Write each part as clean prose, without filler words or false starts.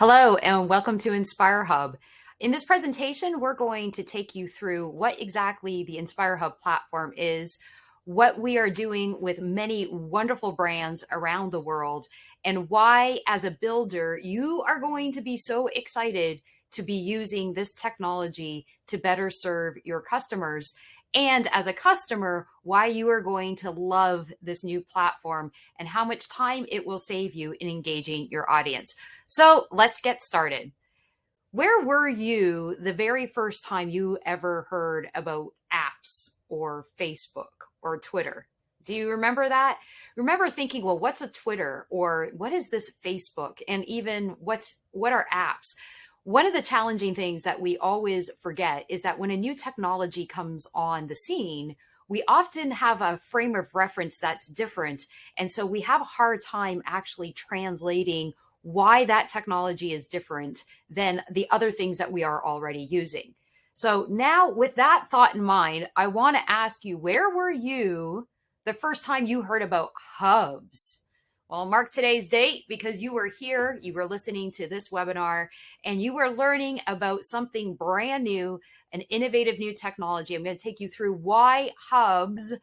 Hello and welcome to Inspire Hub. In this presentation, we're going to take you through what exactly the Inspire Hub platform is, what we are doing with many wonderful brands around the world, and why, as a builder, you are going to be so excited to be using this technology to better serve your customers. And as a customer, why you are going to love this new platform and how much time it will save you in engaging your audience. So let's get started. Where were you the very first time you ever heard about apps or Facebook or Twitter? Do you remember that? Remember thinking, well, what's a Twitter or what is this Facebook? And even what are apps? One of the challenging things that we always forget is that when a new technology comes on the scene, we often have a frame of reference that's different. And so we have a hard time actually translating why that technology is different than the other things that we are already using. So now with that thought in mind, I want to ask you, where were you the first time you heard about hubs? Well, mark today's date because you were here, you were listening to this webinar, and you were learning about something brand new, an innovative new technology. I'm going to take you through why hubs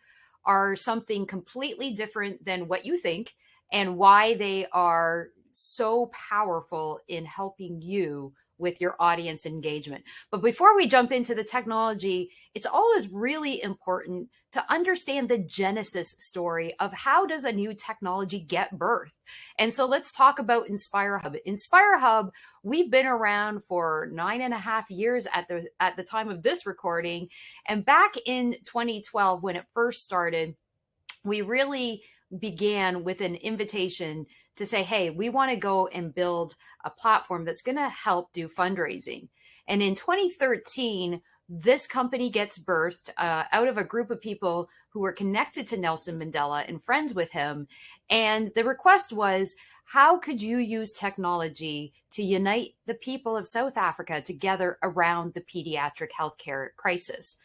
are something completely different than what you think and why they are so powerful in helping you with your audience engagement. But before we jump into the technology, it's always really important to understand the genesis story of how does a new technology get birthed. And so let's talk about Inspire Hub. Inspire Hub, we've been around for 9.5 years at the time of this recording. And back in 2012, when it first started, we really began with an invitation to say, hey, we want to go and build a platform that's going to help do fundraising. And in 2013, this company gets birthed out of a group of people who were connected to Nelson Mandela and friends with him. And the request was, how could you use technology to unite the people of South Africa together around the pediatric healthcare crisis?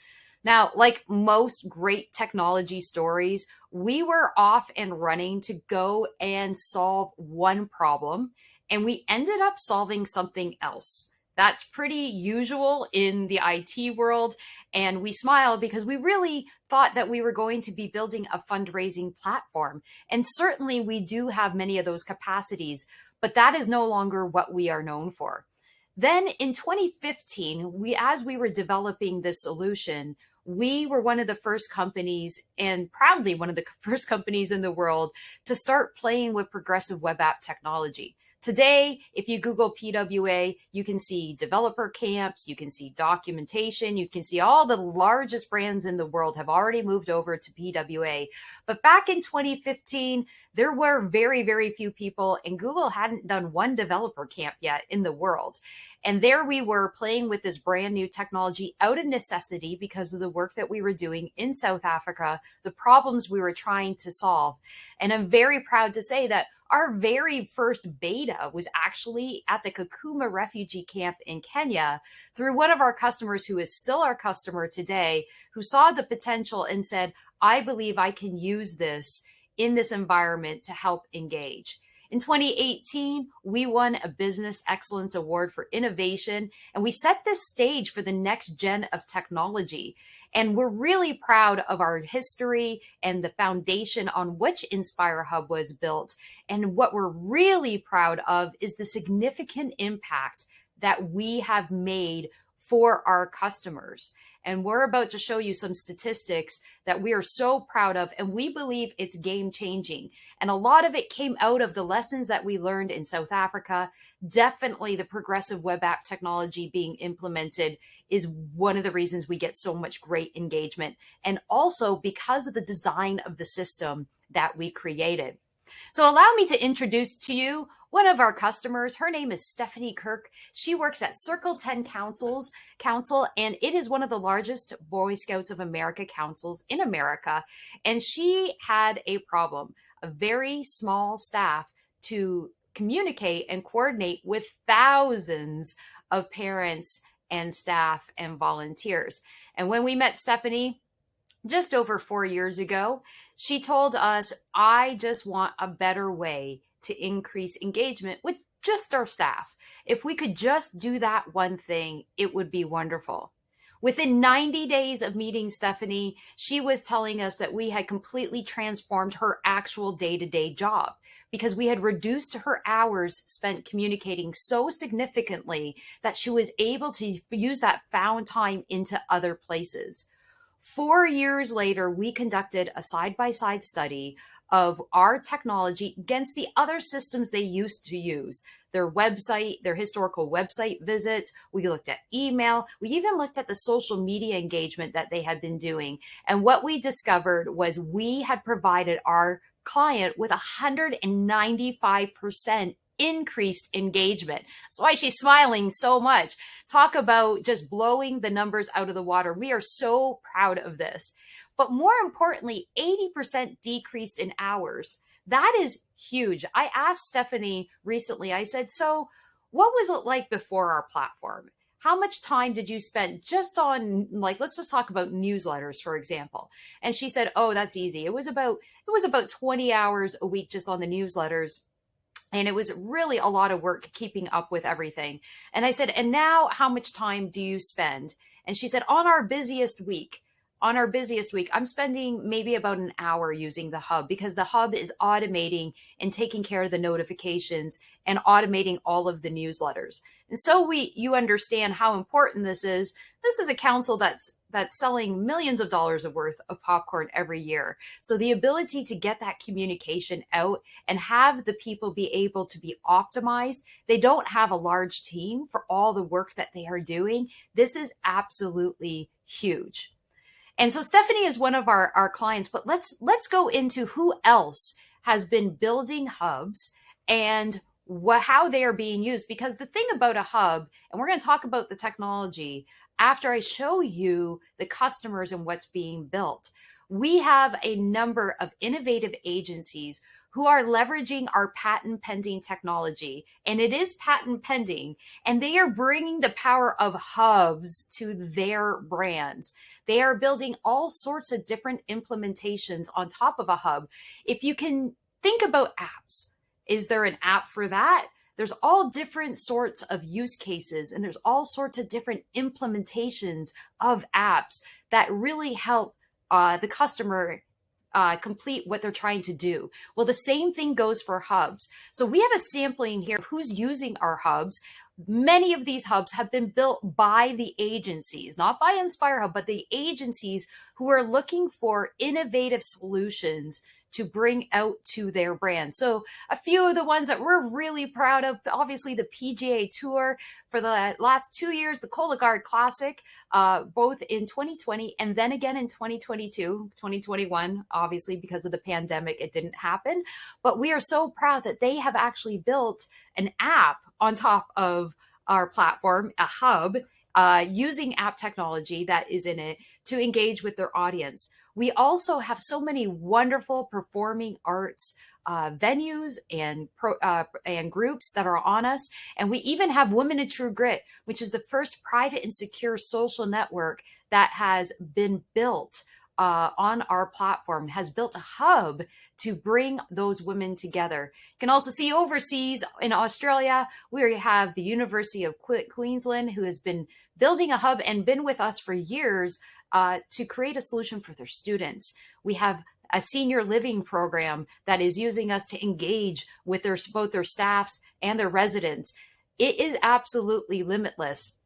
Now, like most great technology stories, we were off and running to go and solve one problem, and we ended up solving something else. That's pretty usual in the IT world, and we smile because we really thought that we were going to be building a fundraising platform. And certainly we do have many of those capacities, but that is no longer what we are known for. Then in 2015, as we were developing this solution, we were one of the first companies, and proudly one of the first companies in the world, to start playing with progressive web app technology. Today, if you Google PWA, you can see developer camps, you can see documentation, you can see all the largest brands in the world have already moved over to PWA. But back in 2015, there were very, very few people, and Google hadn't done one developer camp yet in the world. And there we were playing with this brand new technology out of necessity because of the work that we were doing in South Africa, the problems we were trying to solve. And I'm very proud to say that our very first beta was actually at the Kakuma refugee camp in Kenya through one of our customers who is still our customer today, who saw the potential and said, I believe I can use this in this environment to help engage. In 2018, we won a Business Excellence Award for innovation, and we set the stage for the next gen of technology. And we're really proud of our history and the foundation on which Inspire Hub was built. And what we're really proud of is the significant impact that we have made for our customers. And we're about to show you some statistics that we are so proud of, and we believe it's game changing. And a lot of it came out of the lessons that we learned in South Africa. Definitely the progressive web app technology being implemented is one of the reasons we get so much great engagement. And also because of the design of the system that we created. So allow me to introduce to you one of our customers. Her name is Stephanie Kirk. She works at Circle 10 Council, and it is one of the largest Boy Scouts of America councils in America. And she had a problem, a very small staff to communicate and coordinate with thousands of parents and staff and volunteers. And when we met Stephanie, just over 4 years ago, she told us, I just want a better way to increase engagement with just our staff. If we could just do that one thing, it would be wonderful. Within 90 days of meeting Stephanie, she was telling us that we had completely transformed her actual day-to-day job because we had reduced her hours spent communicating so significantly that she was able to use that found time into other places. 4 years later, we conducted a side-by-side study of our technology against the other systems they used to use, their website, their historical website visits. We looked at email. We even looked at the social media engagement that they had been doing. And what we discovered was we had provided our client with 195% increased engagement. That's why she's smiling so much. Talk about just blowing the numbers out of the water. We are so proud of this. But more importantly, 80% decreased in hours. That is huge. I asked Stephanie recently, I said, so what was it like before our platform? How much time did you spend just on, like, let's just talk about newsletters, for example. And she said, oh, that's easy. It was about 20 hours a week just on the newsletters. And it was really a lot of work keeping up with everything. And I said, and now how much time do you spend? And she said, on our busiest week, I'm spending maybe about an hour using the hub because the hub is automating and taking care of the notifications and automating all of the newsletters. And so you understand how important this is. This is a council that's selling millions of dollars of worth of popcorn every year. So the ability to get that communication out and have the people be able to be optimized, they don't have a large team for all the work that they are doing. This is absolutely huge. And so Stephanie is one of our clients, but let's go into who else has been building hubs and how they are being used. Because the thing about a hub, and we're going to talk about the technology after I show you the customers and what's being built. We have a number of innovative agencies who are leveraging our patent pending technology, and it is patent pending, and they are bringing the power of hubs to their brands. They are building all sorts of different implementations on top of a hub. If you can think about apps, is there an app for that? There's all different sorts of use cases, and there's all sorts of different implementations of apps that really help the customer complete what they're trying to do. Well, the same thing goes for hubs. So we have a sampling here of who's using our hubs. Many of these hubs have been built by the agencies, not by Inspire Hub, but the agencies who are looking for innovative solutions to bring out to their brand. So a few of the ones that we're really proud of, obviously the PGA Tour for the last 2 years, the Cologuard Classic, both in 2020 and then again in 2022, 2021, obviously because of the pandemic, it didn't happen. But we are so proud that they have actually built an app on top of our platform, a hub, using app technology that is in it to engage with their audience. We also have so many wonderful performing arts venues and groups that are on us. And we even have Women of True Grit, which is the first private and secure social network that has been built on our platform, has built a hub to bring those women together. You can also see overseas in Australia, we have the University of Queensland, who has been building a hub and been with us for years to create a solution for their students. We have a senior living program that is using us to engage with both their staffs and their residents. It is absolutely limitless.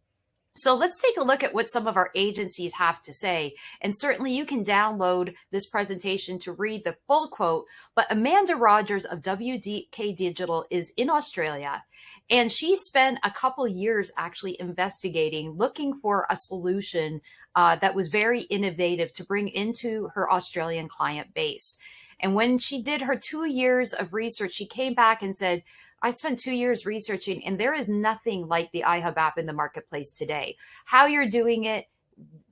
So let's take a look at what some of our agencies have to say. And certainly you can download this presentation to read the full quote, but Amanda Rogers of WDK Digital is in Australia. And she spent a couple years actually investigating, looking for a solution that was very innovative to bring into her Australian client base. And when she did her 2 years of research, she came back and said, I spent 2 years researching, and there is nothing like the iHub app in the marketplace today. How you're doing it,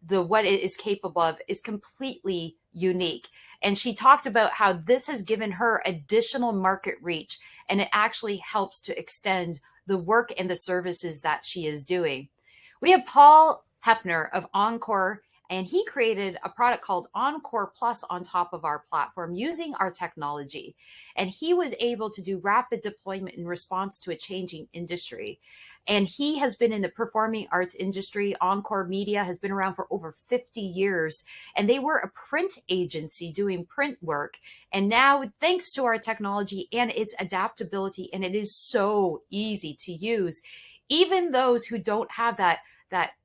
what it is capable of is completely unique. And she talked about how this has given her additional market reach, and it actually helps to extend the work and the services that she is doing. We have Paul Hepner of Encore And he created a product called Encore Plus on top of our platform using our technology. And he was able to do rapid deployment in response to a changing industry. And he has been in the performing arts industry. Encore Media has been around for over 50 years. And they were a print agency doing print work. And now, thanks to our technology and its adaptability, and it is so easy to use, even those who don't have that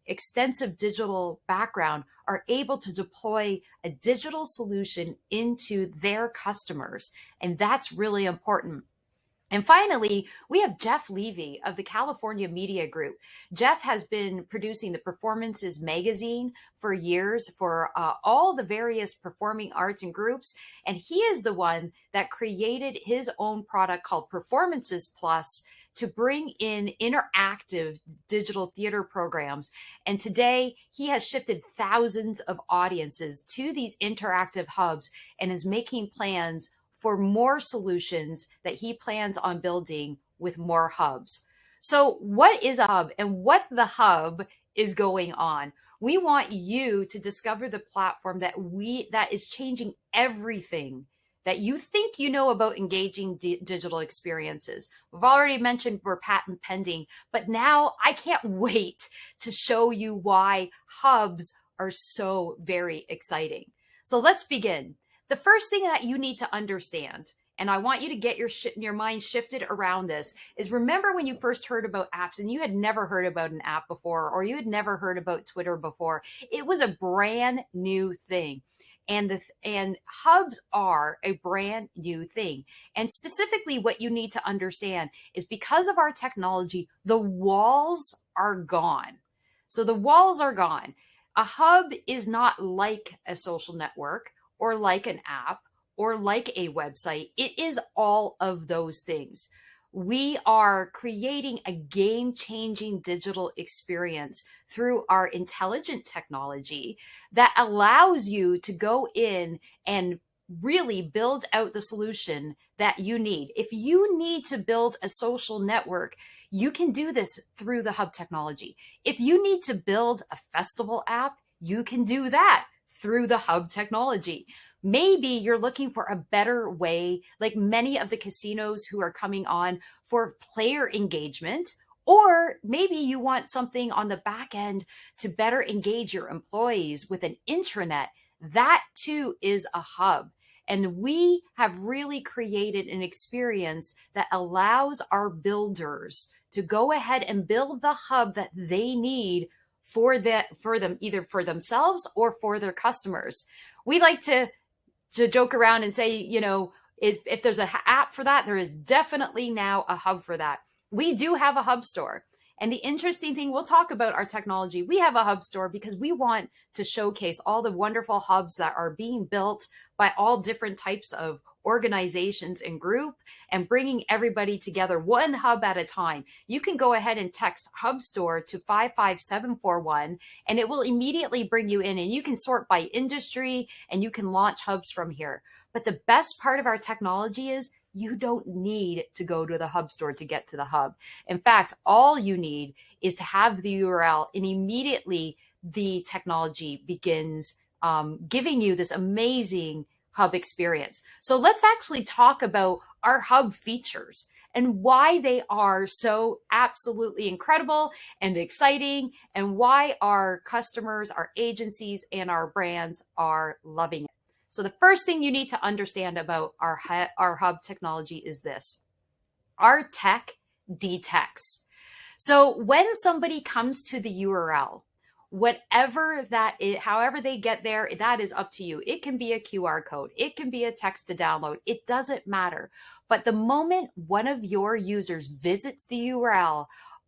extensive digital background are able to deploy a digital solution into their customers. And that's really important. And finally, we have Jeff Levy of the California Media Group. Jeff has been producing the Performances magazine for years for all the various performing arts and groups. And he is the one that created his own product called Performances Plus to bring in interactive digital theater programs. And today he has shifted thousands of audiences to these interactive hubs and is making plans for more solutions that he plans on building with more hubs. So what is a hub and what the hub is going on? We want you to discover the platform that is changing everything that you think you know about engaging digital experiences. We've already mentioned we're patent pending, but now I can't wait to show you why hubs are so very exciting. So let's begin. The first thing that you need to understand, and I want you to get your mind shifted around this, is remember when you first heard about apps and you had never heard about an app before, or you had never heard about Twitter before. It was a brand new thing. And hubs are a brand new thing. And specifically what you need to understand is because of our technology, the walls are gone. So the walls are gone. A hub is not like a social network or like an app or like a website. It is all of those things. We are creating a game-changing digital experience through our intelligent technology that allows you to go in and really build out the solution that you need. If you need to build a social network, you can do this through the hub technology. If you need to build a festival app, you can do that through the hub technology. Maybe you're looking for a better way, like many of the casinos who are coming on for player engagement, or maybe you want something on the back end to better engage your employees with an intranet. That too is a hub. And we have really created an experience that allows our builders to go ahead and build the hub that they need for them, either for themselves or for their customers. We like to joke around and say, if there's an app for that, there is definitely now a hub for that. We do have a hub store. And the interesting thing, we'll talk about our technology. We have a hub store because we want to showcase all the wonderful hubs that are being built by all different types of organizations and group, and bringing everybody together one hub at a time. You can go ahead and text hub store to 55741 and it will immediately bring you in, and you can sort by industry and you can launch hubs from here. But the best part of our technology is you don't need to go to the hub store to get to the hub. In fact, all you need is to have the URL, and immediately the technology begins giving you this amazing hub experience. So let's actually talk about our hub features and why they are so absolutely incredible and exciting, and why our customers, our agencies, and our brands are loving it. So the first thing you need to understand about our hub technology is this: our tech detects. So when somebody comes to the URL, whatever that is, however they get there, that is up to you. It can be a QR code. It can be a text to download. It doesn't matter. But the moment one of your users visits the URL,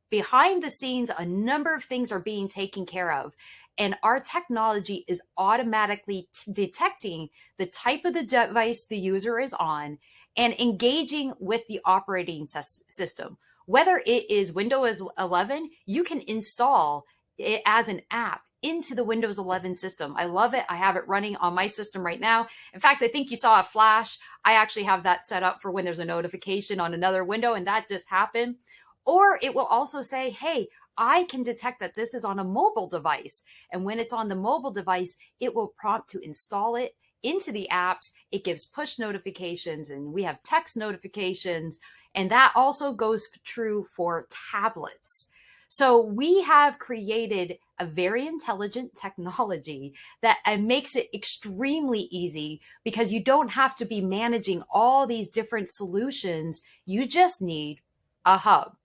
behind the scenes, a number of things are being taken care of. And our technology is automatically detecting the type of the device the user is on and engaging with the operating system. Whether it is Windows 11, you can install it as an app into the Windows 11 system. I love it. I have it running on my system right now. In fact, I think you saw a flash. I actually have that set up for when there's a notification on another window, and that just happened. Or it will also say, hey, I can detect that this is on a mobile device. And when it's on the mobile device, it will prompt to install it into the apps. It gives push notifications, and we have text notifications. And that also goes true for tablets. So we have created a very intelligent technology that makes it extremely easy, because you don't have to be managing all these different solutions. You just need a hub.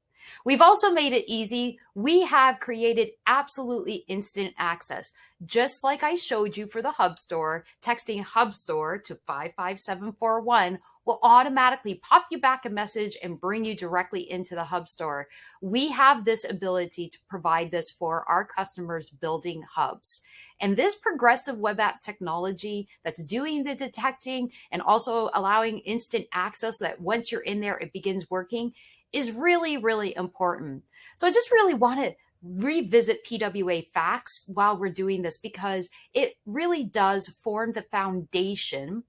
We've also made it easy. We have created absolutely instant access. Just like I showed you for the Hub Store, texting Hub Store to 55741 will automatically pop you back a message and bring you directly into the Hub Store. We have this ability to provide this for our customers building hubs. And this progressive web app technology that's doing the detecting and also allowing instant access, that once you're in there, it begins working, is really, really important. So I just really want to revisit PWA facts while we're doing this, because it really does form the foundation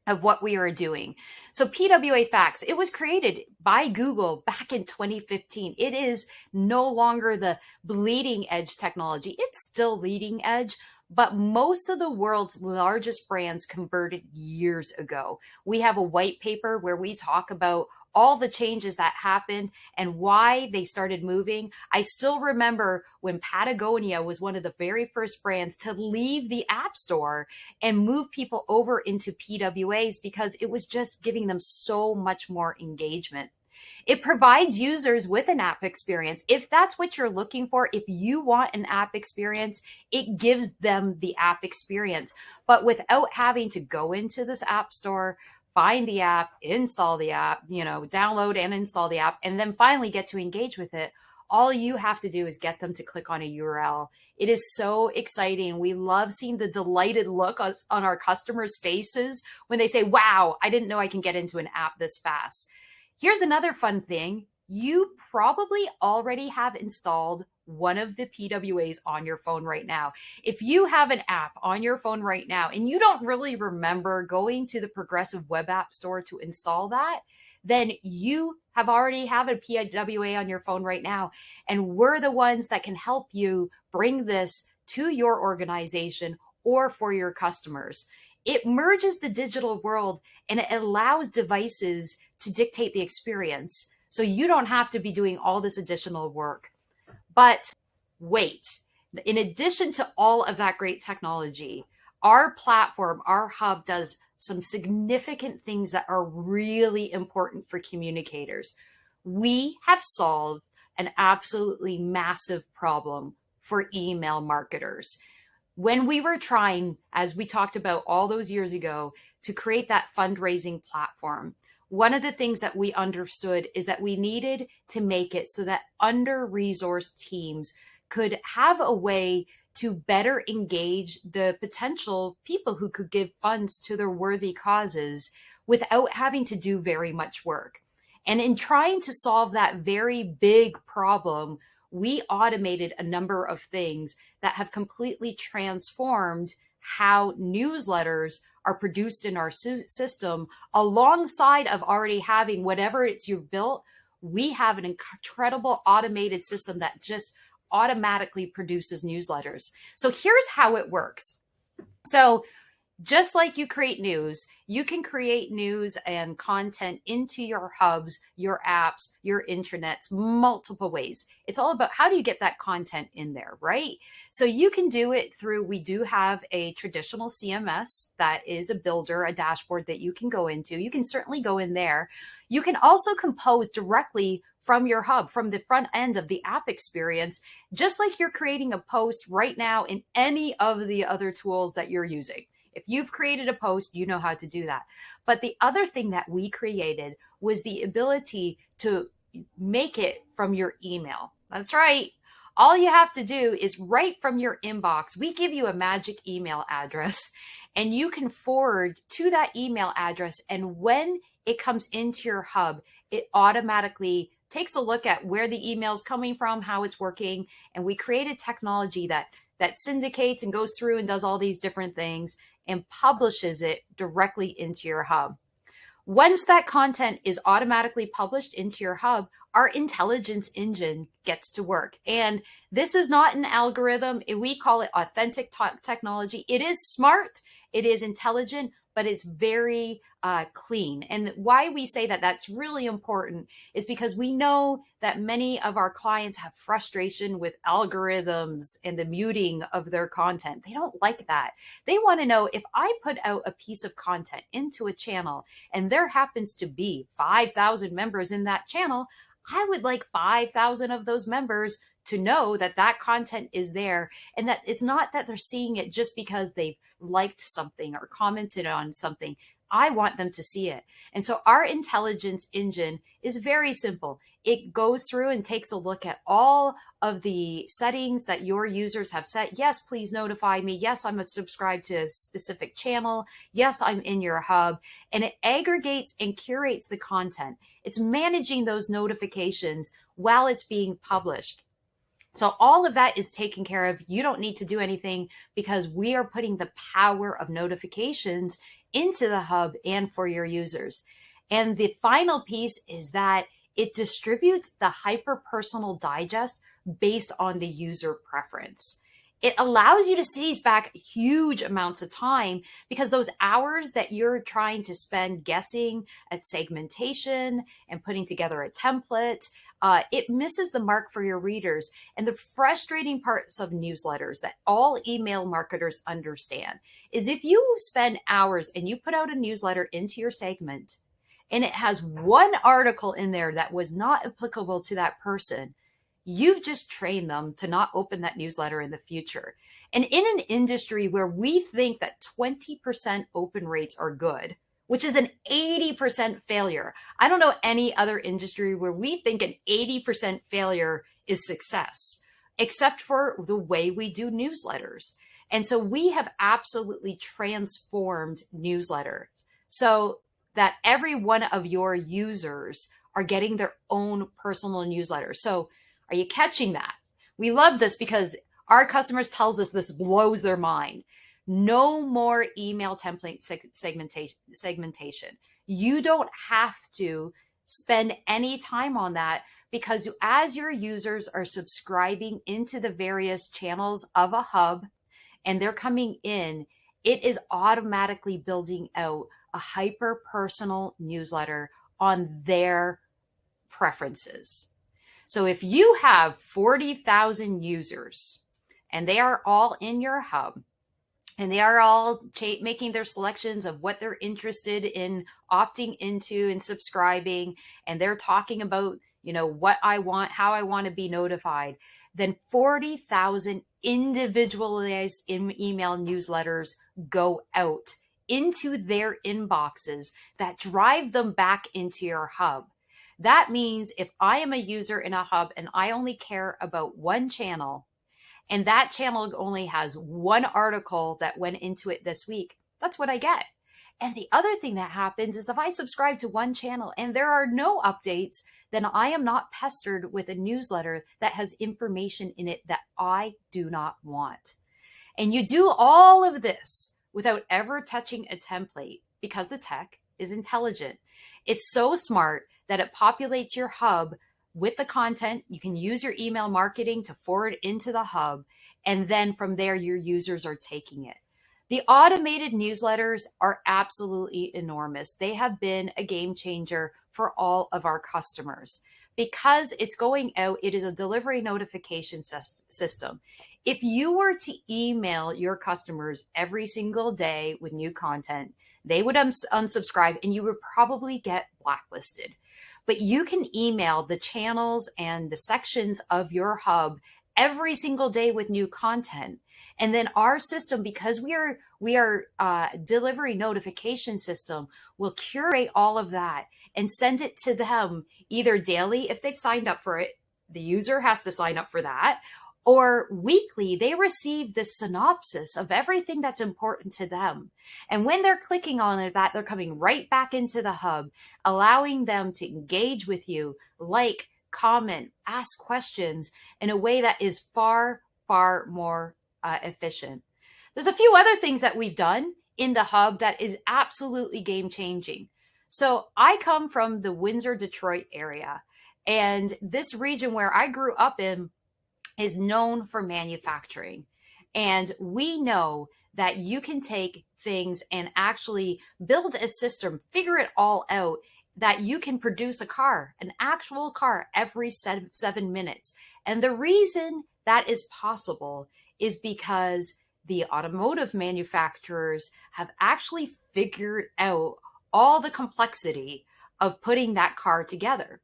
of what we are doing. So PWA facts, it was created by Google back in 2015. It is no longer the bleeding edge technology. It's still leading edge, but most of the world's largest brands converted years ago. We have a white paper where we talk about all the changes that happened and why they started moving. I still remember when Patagonia was one of the very first brands to leave the App Store and move people over into PWAs, because it was just giving them so much more engagement. It provides users with an app experience. If that's what you're looking for, if you want an app experience, it gives them the app experience, but without having to go into this App Store, find the app, install the app, download and install the app, and then finally get to engage with it. All you have to do is get them to click on a URL. It is so exciting. We love seeing the delighted look on our customers' faces when they say, wow, I didn't know I can get into an app this fast. Here's another fun thing. You probably already have installed one of the PWAs on your phone right now. If you have an app on your phone right now and you don't really remember going to the Progressive Web App Store to install that, then you have already have a PWA on your phone right now. And we're the ones that can help you bring this to your organization or for your customers. It merges the digital world and it allows devices to dictate the experience. So you don't have to be doing all this additional work. But wait, in addition to all of that great technology, our platform, our hub, does some significant things that are really important for communicators. We have solved an absolutely massive problem for email marketers. When we were trying, as we talked about all those years ago, to create that fundraising platform, one of the things that we understood is that we needed to make it so that under-resourced teams could have a way to better engage the potential people who could give funds to their worthy causes without having to do very much work. And in trying to solve that very big problem, we automated a number of things that have completely transformed how newsletters are produced in our system. Alongside of already having whatever it's you've built, we have an incredible automated system that just automatically produces newsletters. So here's how it works. So just like you create news, you can create news and content into your hubs, your apps, your intranets, multiple ways. It's all about how do you get that content in there, right? So you can do it through, we do have a traditional CMS that is a builder, a dashboard that you can go into. You can certainly go in there. You can also compose directly from your hub, from the front end of the app experience, just like you're creating a post right now in any of the other tools that you're using. If you've created a post, you know how to do that. But the other thing that we created was the ability to make it from your email. That's right. All you have to do is right from your inbox. We give you a magic email address and you can forward to that email address. And when it comes into your hub, it automatically takes a look at where the email is coming from, how it's working. And we created technology that syndicates and goes through and does all these different things and publishes it directly into your hub. Once that content is automatically published into your hub, our intelligence engine gets to work. And this is not an algorithm. We call it authentic technology. It is smart, it is intelligent, but it's very clean. And why we say that that's really important is because we know that many of our clients have frustration with algorithms and the muting of their content. They don't like that. They want to know, if I put out a piece of content into a channel and there happens to be 5,000 members in that channel, I would like 5,000 of those members to know that that content is there, and that it's not that they're seeing it just because they've liked something or commented on something. I want them to see it. And so our intelligence engine is very simple. It goes through and takes a look at all of the settings that your users have set. Yes, please notify me. Yes, I'm subscribed to a specific channel. Yes, I'm in your hub. And it aggregates and curates the content. It's managing those notifications while it's being published. So all of that is taken care of. You don't need to do anything because we are putting the power of notifications into the hub and for your users. And the final piece is that it distributes the hyper-personal digest based on the user preference. It allows you to seize back huge amounts of time, because those hours that you're trying to spend guessing at segmentation and putting together a template, it misses the mark for your readers. And the frustrating parts of newsletters that all email marketers understand is, if you spend hours and you put out a newsletter into your segment and it has one article in there that was not applicable to that person, you've just trained them to not open that newsletter in the future. And in an industry where we think that 20% open rates are good, which is an 80% failure. I don't know any other industry where we think an 80% failure is success, except for the way we do newsletters. And so we have absolutely transformed newsletters so that every one of your users are getting their own personal newsletter. So are you catching that? We love this because our customers tells us this blows their mind. No more email template segmentation. You don't have to spend any time on that, because as your users are subscribing into the various channels of a hub and they're coming in, it is automatically building out a hyper personal newsletter on their preferences. So if you have 40,000 users and they are all in your hub, and they are all making their selections of what they're interested in opting into and subscribing, and they're talking about, what I want, how I want to be notified, then 40,000 individualized email newsletters go out into their inboxes that drive them back into your hub. That means if I am a user in a hub and I only care about one channel, and that channel only has one article that went into it this week, that's what I get. And the other thing that happens is, if I subscribe to one channel and there are no updates, then I am not pestered with a newsletter that has information in it that I do not want. And you do all of this without ever touching a template, because the tech is intelligent. It's so smart that it populates your hub with the content. You can use your email marketing to forward into the hub, and then from there, your users are taking it. The automated newsletters are absolutely enormous. They have been a game changer for all of our customers. Because it's going out, it is a delivery notification system. If you were to email your customers every single day with new content, they would unsubscribe and you would probably get blacklisted. But you can email the channels and the sections of your hub every single day with new content. And then our system, because we are delivery notification system, will curate all of that and send it to them either daily if they've signed up for it. The user has to sign up for that. Or weekly, they receive this synopsis of everything that's important to them. And when they're clicking on it, they're coming right back into the hub, allowing them to engage with you, like, comment, ask questions in a way that is far, far more efficient. There's a few other things that we've done in the hub that is absolutely game changing. So I come from the Windsor, Detroit area. And this region where I grew up in is known for manufacturing. And we know that you can take things and actually build a system, figure it all out, that you can produce a car, an actual car, every 7 minutes. And the reason that is possible is because the automotive manufacturers have actually figured out all the complexity of putting that car together.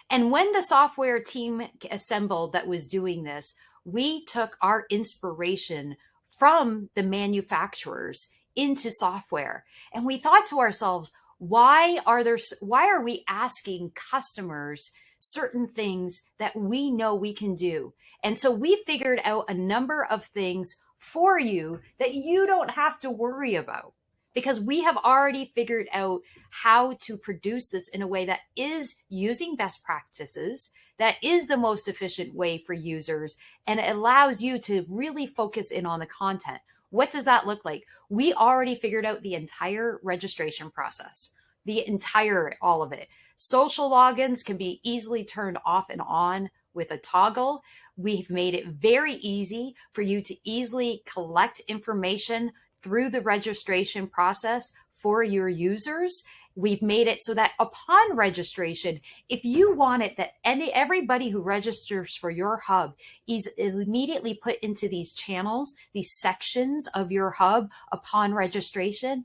And when the software team assembled that was doing this, we took our inspiration from the manufacturers into software. And we thought to ourselves, why are we asking customers certain things that we know we can do? And so we figured out a number of things for you that you don't have to worry about, because we have already figured out how to produce this in a way that is using best practices, that is the most efficient way for users, and it allows you to really focus in on the content. What does that look like? We already figured out the entire registration process, all of it. Social logins can be easily turned off and on with a toggle. We've made it very easy for you to easily collect information through the registration process for your users. We've made it so that upon registration, if you want it that everybody who registers for your hub is immediately put into these channels, these sections of your hub upon registration,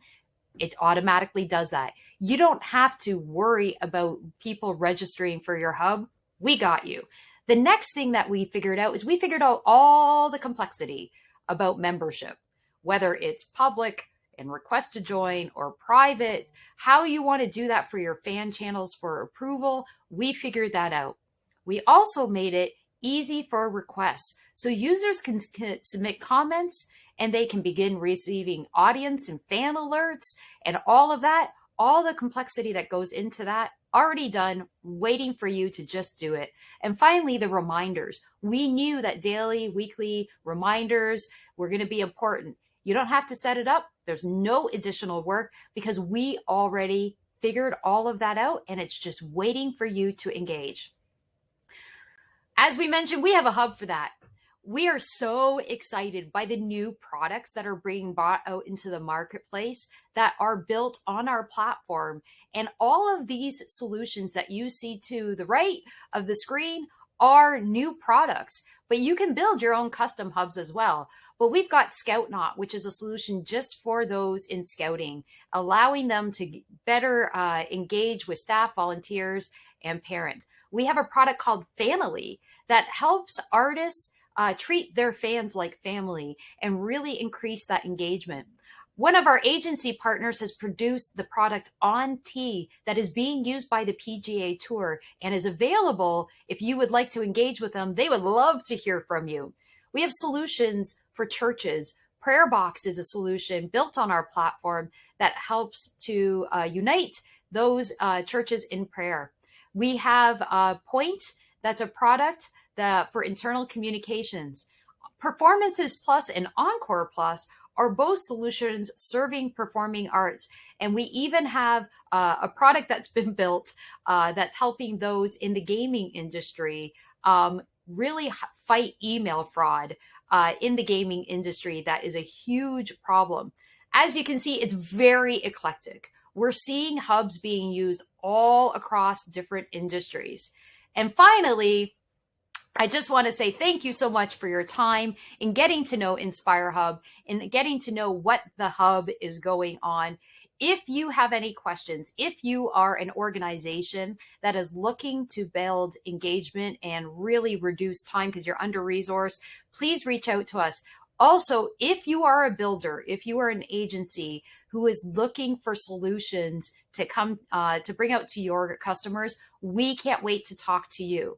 it automatically does that. You don't have to worry about people registering for your hub. We got you. The next thing that we figured out is we figured out all the complexity about membership, whether it's public and request to join or private, how you want to do that for your fan channels for approval. We figured that out. We also made it easy for requests. So users can submit comments and they can begin receiving audience and fan alerts and all of that, all the complexity that goes into that, already done, waiting for you to just do it. And finally, the reminders. We knew that daily, weekly reminders were going to be important. You don't have to set it up. There's no additional work because we already figured all of that out and it's just waiting for you to engage. As we mentioned, we have a hub for that. We are so excited by the new products that are being brought out into the marketplace that are built on our platform. And all of these solutions that you see to the right of the screen are new products, but you can build your own custom hubs as well. But we've got ScoutNaut, which is a solution just for those in scouting, allowing them to better engage with staff, volunteers, and parents. We have a product called Fanily that helps artists treat their fans like family and really increase that engagement. One of our agency partners has produced the product On Tee that is being used by the PGA Tour and is available if you would like to engage with them. They would love to hear from you. We have solutions for churches. Prayer Box is a solution built on our platform that helps to unite those churches in prayer. We have Point, that's a product for internal communications. Performances Plus and Encore Plus are both solutions serving performing arts. And we even have a product that's been built that's helping those in the gaming industry really fight email fraud in the gaming industry. That is a huge problem. As you can see, it's very eclectic. We're seeing hubs being used all across different industries. And finally, I just want to say thank you so much for your time in getting to know Inspire Hub and getting to know what the hub is going on. If you have any questions, if you are an organization that is looking to build engagement and really reduce time because you're under-resourced, please reach out to us. Also, if you are a builder, if you are an agency who is looking for solutions to come to bring out to your customers, we can't wait to talk to you.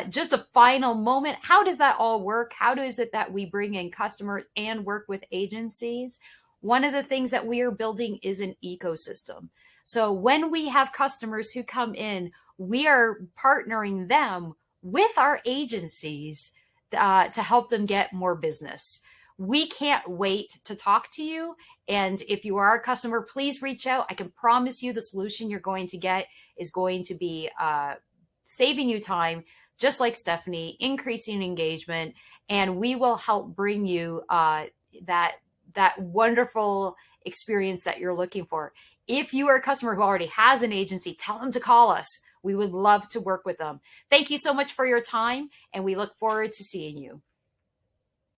Just a final moment. How does that all work? How is it that we bring in customers and work with agencies? One of the things that we are building is an ecosystem. So when we have customers who come in, we are partnering them with our agencies to help them get more business. We can't wait to talk to you. And if you are a customer, please reach out. I can promise you the solution you're going to get is going to be saving you time, just like Stephanie, increasing engagement, and we will help bring you that wonderful experience that you're looking for. If you are a customer who already has an agency, tell them to call us. We would love to work with them. Thank you so much for your time, and we look forward to seeing you.